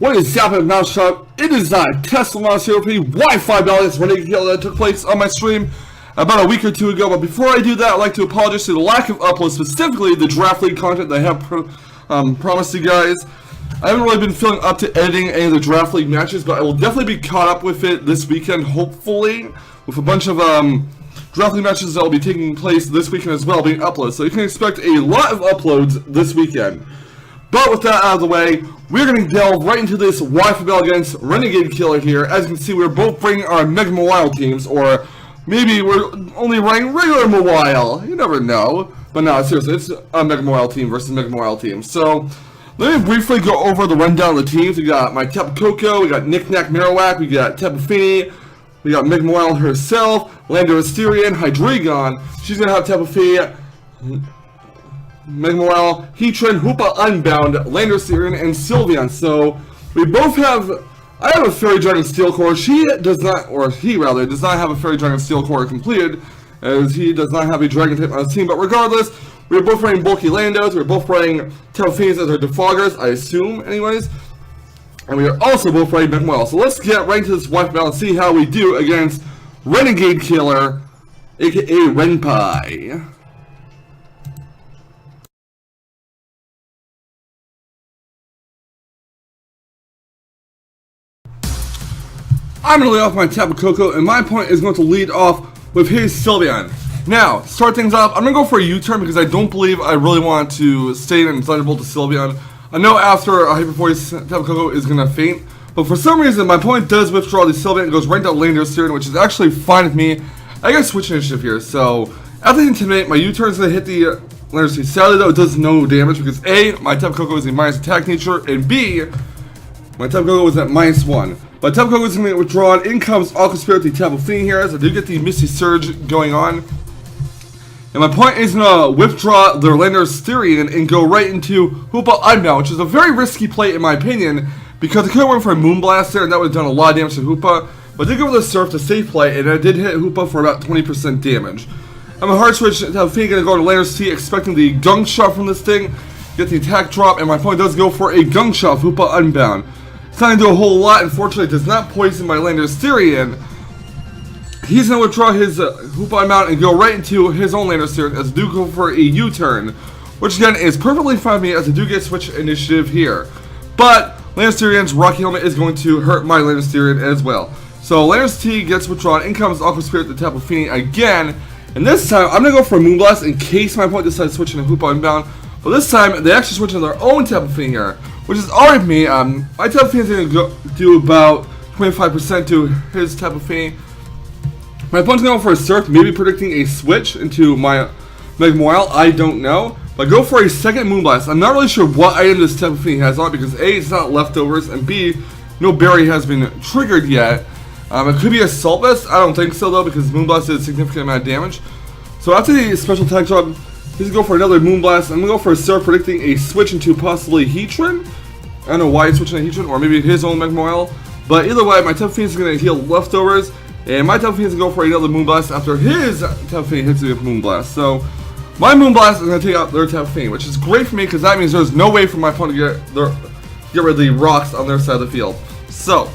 What is happening, Mouse Shop? It is Tesla Mouse here with the Wi-Fi battle against Renegadekiller that took place on my stream about a week or two ago. But before I do that, I'd like to apologize to the lack of uploads, specifically the Draft League content that I have promised you guys. I haven't really been feeling up to editing any of the Draft League matches, but I will definitely be caught up with it this weekend, hopefully, with a bunch of Draft League matches that will be taking place this weekend as well being uploaded. So you can expect a lot of uploads this weekend. But with that out of the way, we're going to delve right into this Wi-Fi battle against Renegadekiller here. As you can see, we're both bringing our Mega Mobile teams, or maybe we're only running regular Mobile. You never know. But no, seriously, it's a Mega Mobile team versus Mega Mobile team. So, let me briefly go over the rundown of the teams. We got my Tapu Koko, we got Knick Knack Marowak, we got Tapu Fini, we got Mega Mobile herself, Lando Asterion, Hydreigon. She's going to have Tapu Fini, Mega Mobile, Heatran, Hoopa Unbound, Lander Asterion, and Sylveon. So, we both have, I have a Fairy Dragon Steel Core. She does not, or he rather, does not have a Fairy Dragon Steel Core completed, as he does not have a Dragon type on his team. But regardless, we're both running bulky Landos, we're both running Tapu Finis as our defoggers, I assume, anyways. And we are also both running Mega Mobile. So let's get right into this Wi-Fi battle and see how we do against Renegadekiller, aka Renpai. I'm going to lead off my Tapu Koko, and my opponent is going to lead off with his Sylveon. Now, to start things off, I'm going to go for a U-turn because I don't believe I really want to stay in Thunderbolt to Sylveon. I know after a Hyper Voice, Tapu Koko is going to faint, but for some reason, my opponent does withdraw the Sylveon and goes right down Lander Asterion, which is actually fine with me. I got to switch initiative here, so after the Intimidate, my U-turn is going to hit the Lander Asterion. Sadly, though, it does no damage because A, my Tapu Koko is a minus attack nature, and B, my Tapu Koko is at -1. But Tapu Koko is going to get withdrawn. In comes Aqua Spirit, the Tapu Fini here, as I do get the Misty Surge going on. And my point is going to withdraw their Lander Asterion and go right into Hoopa Unbound, which is a very risky play in my opinion, because I could have went for a Moonblast there, and that would have done a lot of damage to Hoopa. But I did go with the Surf to safe play, and I did hit Hoopa for about 20% damage. I'm a hard switch. Tapu Fini going to go to Lander Asterion, expecting the Gunk Shot from this thing, get the attack drop, and my point does go for a Gunk Shot, Hoopa Unbound. It's not going to do a whole lot. Unfortunately, it does not poison my Lander Asterion. He's going to withdraw his Hoopa Unbound and go right into his own Lander Asterion as I do go for a U-turn, which again is perfectly fine with me as I do get switch initiative here. But Lander Asterian's Rocky Helmet is going to hurt my Lander Asterion as well. So Lander Asterion gets withdrawn. In comes Aqua Spirit, the Tapu Fini again. And this time, I'm going to go for a Moonblast in case my opponent decides to switch into Hoopa Unbound. But this time, they actually switch into their own Tapu Fini here, which is alright with me. My Tapu Fini is going to do about 25% to his Tapu Fini. My opponent's going to go for a Surf, maybe predicting a switch into my Mega Mobile. I don't know. But go for a second Moonblast. I'm not really sure what item this Tapu Fini has on because A, it's not leftovers, and B, no berry has been triggered yet. It could be a Assault Vest. I don't think so though because Moonblast did a significant amount of damage. So after the special attack drop, he's going to go for another Moonblast. I'm going to go for a Surf, predicting a switch into possibly Heatran. I don't know why he's switching to Heatran, or maybe his own Mega Mobile. But either way, my Tapu Fini is going to heal leftovers. And my Tapu Fini is going to go for another Moonblast after his Tapu Fini hits the Moonblast. So, my Moonblast is going to take out their Tapu Fini, which is great for me because that means there's no way for my opponent to get rid of the rocks on their side of the field. So,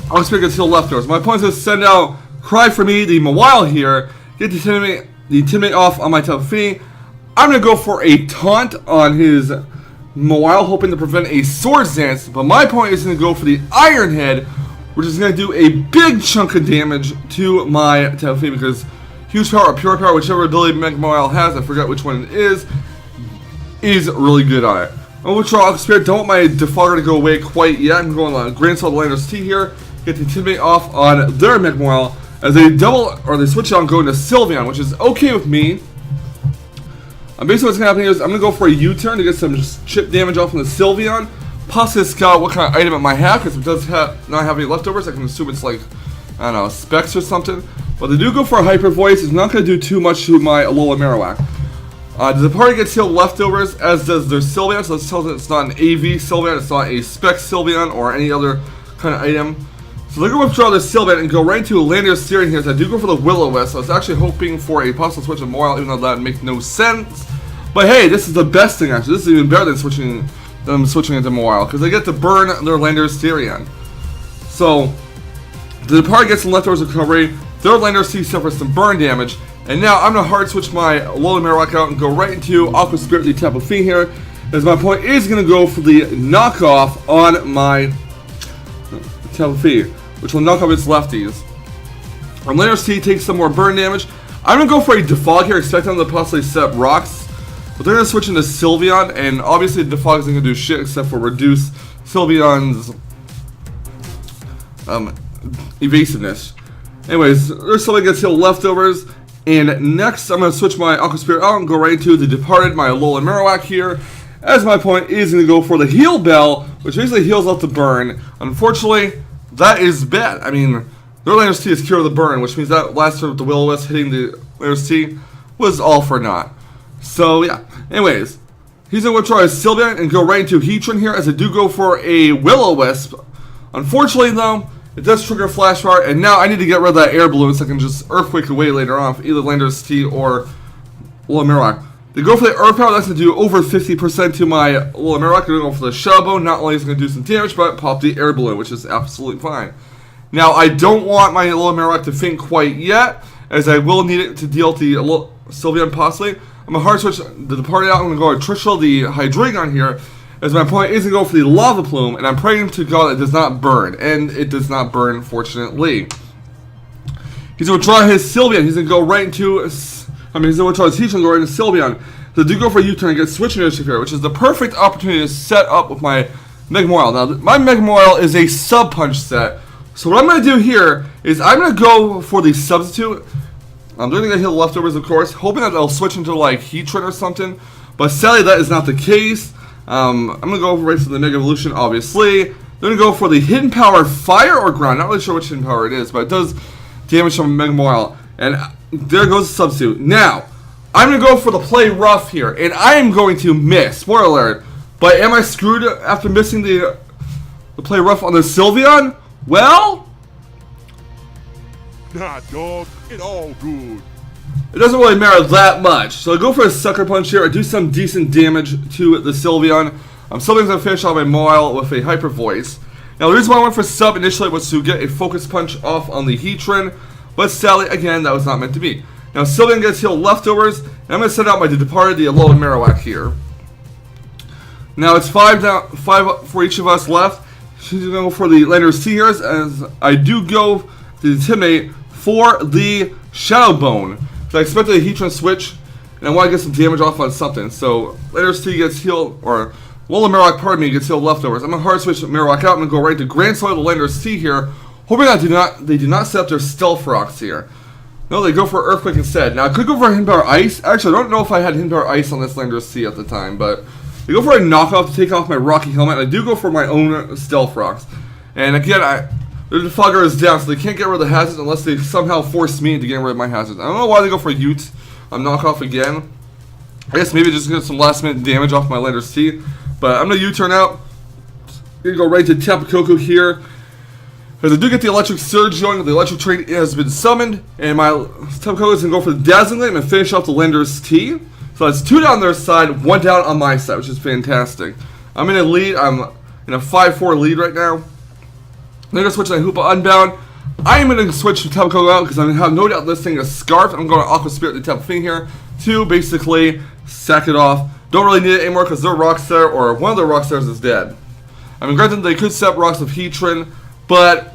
I'll expect to heal leftovers. My opponent's going to send out Cry for Me, the Mawile here, get the Intimidate off on my Tapu Fini. I'm going to go for a Taunt on his Mawile, hoping to prevent a Swords Dance, but my opponent is going to go for the Iron Head, which is going to do a big chunk of damage to my Tapu Fini because Huge Power or Pure Power, whichever ability Mega Mobile has, I forgot which one it is really good on it. I'm going to withdraw Aqua Spirit, don't want my Defogger to go away quite yet. I'm going on Grand Assault Lander's T here, get the Intimidate off on their Mega Mobile as they they switch on going to Sylveon, which is okay with me. Basically what's going to happen here is I'm going to go for a U-turn to get some chip damage off from the Sylveon. Possibly scout what kind of item it might have, because if it does not have any leftovers, I can assume it's like, I don't know, specs or something. But they do go for a Hyper Voice. It's not going to do too much to my Alola Marowak. The party gets healed leftovers, as does their Sylveon, so let's tell them it's not an AV Sylveon, it's not a spec Sylveon or any other kind of item. So they're going to withdraw the Sylveon and go right into a Lander Asterion here, so I do go for the Will-O-Wisp. So I was actually hoping for a possible switch of Mawile, even though that would make no sense. But hey, this is the best thing actually. This is even better than switching them switching into Moile, because they get to burn their Lander's Tyrion. So, the Departed gets some leftovers recovery, their Lander's T suffers some burn damage, and now I'm going to hard switch my Alolan Marowak out and go right into Aqua Spirit the Tapu Fini here, as my point is going to go for the knockoff on my Tapu Fini, which will knock off its lefties. Our Lander's T takes some more burn damage. I'm going to go for a Defog here, expecting them to possibly set up rocks. But they're going to switch into Sylveon, and obviously the Defog isn't going to do shit except for reduce Sylveon's evasiveness. Anyways, there's Sylveon gets healed leftovers. And next, I'm going to switch my Aqua Spirit out and go right into the Departed, my Alolan Marowak here. As my point is going to go for the Heal Bell, which basically heals out the burn. Unfortunately, that is bad. I mean, their Lander's T is Cure the Burn, which means that last turn with the Will-O-Wisp hitting the Lander's T was all for naught. So, yeah. Anyways, he's going to withdraw his Sylveon and go right into Heatran here, as I do go for a Will-O-Wisp. Unfortunately, though, it does trigger Flash Fire, and now I need to get rid of that Air Balloon so I can just Earthquake away later on for either Lander's T or Alolan Marowak. They go for the Earth Power, that's going to do over 50% to my Alolan Marowak. They're going to go for the Shadow Bone. Not only is it going to do some damage, but pop the Air Balloon, which is absolutely fine. Now, I don't want my Alolan Marowak to faint quite yet, as I will need it to deal to the Sylveon possibly. I'm going to hard switch the Departed out. I'm going to go to Trishul the Hydreigon here, as my point is to go for the Lava Plume, and I'm praying to God it does not burn, and it does not burn, fortunately. He's going to draw his Sylveon. He's going to go right into, he's going to withdraw his Heatran and go right into Sylveon. So I do go for a U-turn and get Switch Initiative here, which is the perfect opportunity to set up with my Mega Moile. Now, my Mega Moile is a Sub-Punch set. So what I'm going to do here is I'm going to go for the Substitute. I'm going to get heal leftovers, of course, hoping that they'll switch into like Heatran or something. But sadly, that is not the case. I'm going to go right for the Mega Evolution, obviously. They're going to go for the Hidden Power Fire or Ground. Not really sure which Hidden Power it is, but it does damage from Mega Moile. And there goes the Substitute. Now, I'm going to go for the Play Rough here, and I am going to miss. Spoiler alert. But am I screwed after missing the Play Rough on the Sylveon? Well, nah, dog, it all good. It doesn't really matter that much. So I go for a Sucker Punch here. I do some decent damage to the Sylveon. Sylveon's going to finish off my Moile with a Hyper Voice. Now, the reason why I went for Sub initially was to get a Focus Punch off on the Heatran, but sadly, again, that was not meant to be. Now, Sylveon gets healed leftovers, and I'm going to send out my Departed, the Alolan Marowak here. Now, it's 5 down, 5 for each of us left. She's going to go for the Lander's T here, as I do go to Intimidate for the Shadow Bone. So I expected a Heatran switch, and I want to get some damage off on something. So Lander's T gets healed, or Alolan Marowak, pardon me, gets healed leftovers. I'm going to hard switch Marowak out. I'm going to go right to Grand Soil the Lander's T here, hoping that they do not set up their Stealth Rocks here. No, they go for Earthquake instead. Now, I could go for Hidden Power Ice. Actually, I don't know if I had Hidden Power Ice on this Lander's T at the time, but they go for a knockoff to take off my Rocky Helmet. I do go for my own Stealth Rocks. And again, the Defogger is down, so they can't get rid of the hazards unless they somehow force me into getting rid of my hazards. I don't know why they go for Ute on knockoff again. I guess maybe just get some last minute damage off my Lander's T. But I'm going to U-turn out. I'm going to go right to Tapu Koko here. Because I do get the Electric Surge going, the Electric Train has been summoned, and my Tapu Koko is going to go for the Dazzling Light and finish off the Lander's T. So that's 2 down their side, 1 down on my side, which is fantastic. I'm in a lead. I'm in a 5-4 lead right now. I'm going to switch to Hoopa Unbound. I am going to switch to Tapu Koko out because I have no doubt this thing is Scarf. I'm going to Aqua Spirit the Tapu Fini here to basically sack it off. Don't really need it anymore because their Rockstar, or one of their Rockstars, is dead. I mean, granted, they could set rocks with Heatran, but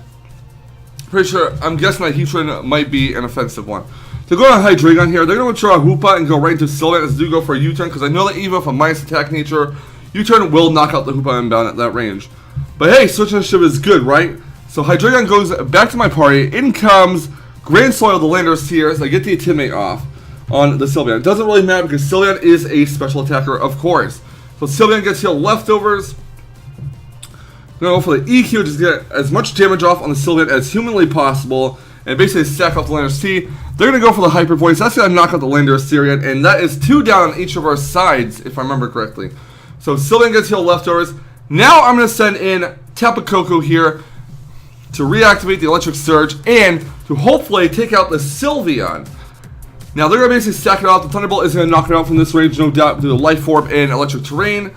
pretty sure, I'm guessing that Heatran might be an offensive one. So go on Hydreigon here. They're going to withdraw Hoopa and go right into Sylveon as they do go for a U-turn, because I know that even with a minus attack nature, U-turn will knock out the Hoopa Unbound at that range. But hey, Switch Initiative is good, right? So Hydreigon goes back to my party. In comes Grand Soil, the Lander's T, as I get the Intimidate off on the Sylveon. It doesn't really matter because Sylveon is a special attacker, of course. So Sylveon gets healed leftovers. I'm going to go for the EQ, just get as much damage off on the Sylveon as humanly possible, and basically stack off the Lander's T. They're going to go for the Hyper Voice. That's going to knock out the Lander's Tyrion, and that is 2 down on each of our sides, if I remember correctly. So Sylveon gets healed leftovers. Now I'm going to send in Tapu Koko here to reactivate the Electric Surge and to hopefully take out the Sylveon. Now they're going to basically stack it off. The Thunderbolt is going to knock it out from this range, no doubt, due to Life Orb and Electric Terrain.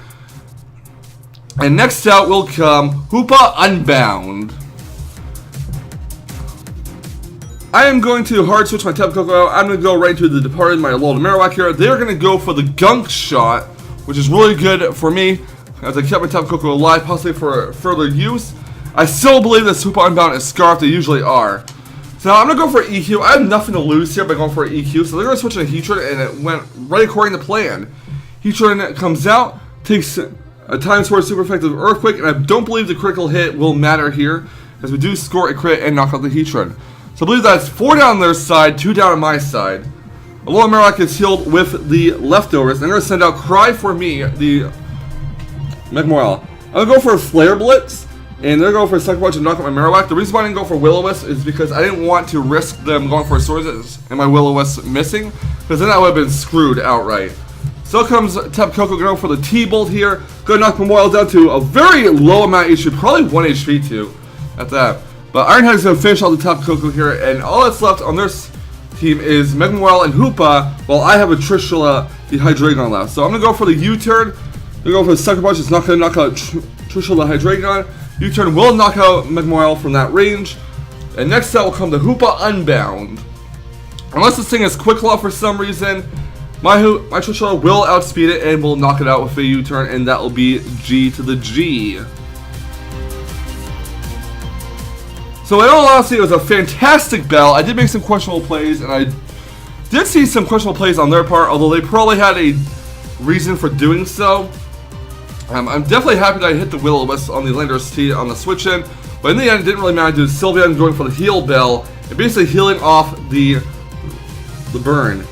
And next out will come Hoopa Unbound. I am going to hard switch my Tapu Koko out. I'm going to go right into the Departed, my Alola Marowak here. They're going to go for the Gunk Shot, which is really good for me, as I kept my Tapu Koko alive, possibly for further use. I still believe this Hoopa Unbound is Scarf, they usually are. So now I'm going to go for EQ. I have nothing to lose here by going for EQ, so they're going to switch to Heatran, and it went right according to plan. Heatran comes out, takes a Time Sword super effective Earthquake, and I don't believe the critical hit will matter here, as we do score a crit and knock out the Heatran. So I believe that's 4 down on their side, 2 down on my side. Alola Marowak is healed with the leftovers, and I'm going to send out Cry for me, the Magmorel. I'm going to go for a Flare Blitz, and they're going for a Sucker Punch and knock out my Marowak. The reason why I didn't go for Will-O-Wisp is because I didn't want to risk them going for a Swords and my Will-O-Wisp missing, because then I would have been screwed outright. So comes Tapu Koko going for the T-Bolt here. Going to knock Magmorel down to a very low amount of HP, probably 1 HP too, at that. But Ironhead is going to finish off the Tapu Koko here, and all that's left on this team is Magmorel and Hoopa, while I have a Trishula, the Hydreigon left. So I'm going to go for the U-turn. I'm going to go for the Sucker Punch. It's not going to knock out Trishula, the Hydreigon. U-turn will knock out Magmorel from that range. And next out will come the Hoopa Unbound. Unless this thing is Quick Claw for some reason, my Trishula will outspeed it and will knock it out with a U-turn, and that will be G to the G. So in all honesty, it was a fantastic battle. I did make some questionable plays, and I did see some questionable plays on their part, although they probably had a reason for doing so. I'm definitely happy that I hit the Will-O-Wisp on the Landorus T on the switch in, but in the end, it didn't really matter to Sylveon going for the Heal Bell and basically healing off the burn.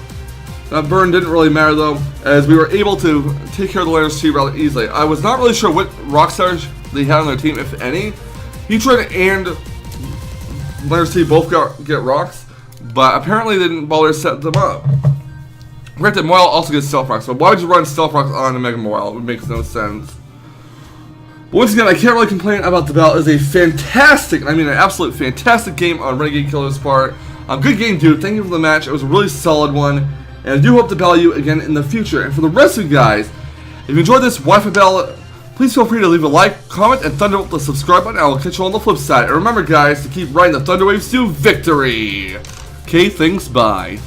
That burn didn't really matter though, as we were able to take care of the Landorus T rather easily. I was not really sure what Rock Stars they had on their team, if any. Heatran and Landorus T both get rocks, but apparently they didn't bother to set them up. Granted, Moyle also gets Stealth Rocks, but why would you run Stealth Rocks on a Mega Moyle? It makes no sense. But once again, I can't really complain about the battle. It was a fantastic, I mean an absolute fantastic game on Renegadekiller's part. Good game, dude. Thank you for the match. It was a really solid one, and I do hope to battle you again in the future. And for the rest of you guys, if you enjoyed this Wi-Fi battle, please feel free to leave a like, comment, and thunderbolt the subscribe button. I will catch you on the flip side. And remember, guys, to keep riding the Thunder Waves to victory. Okay, thanks, bye.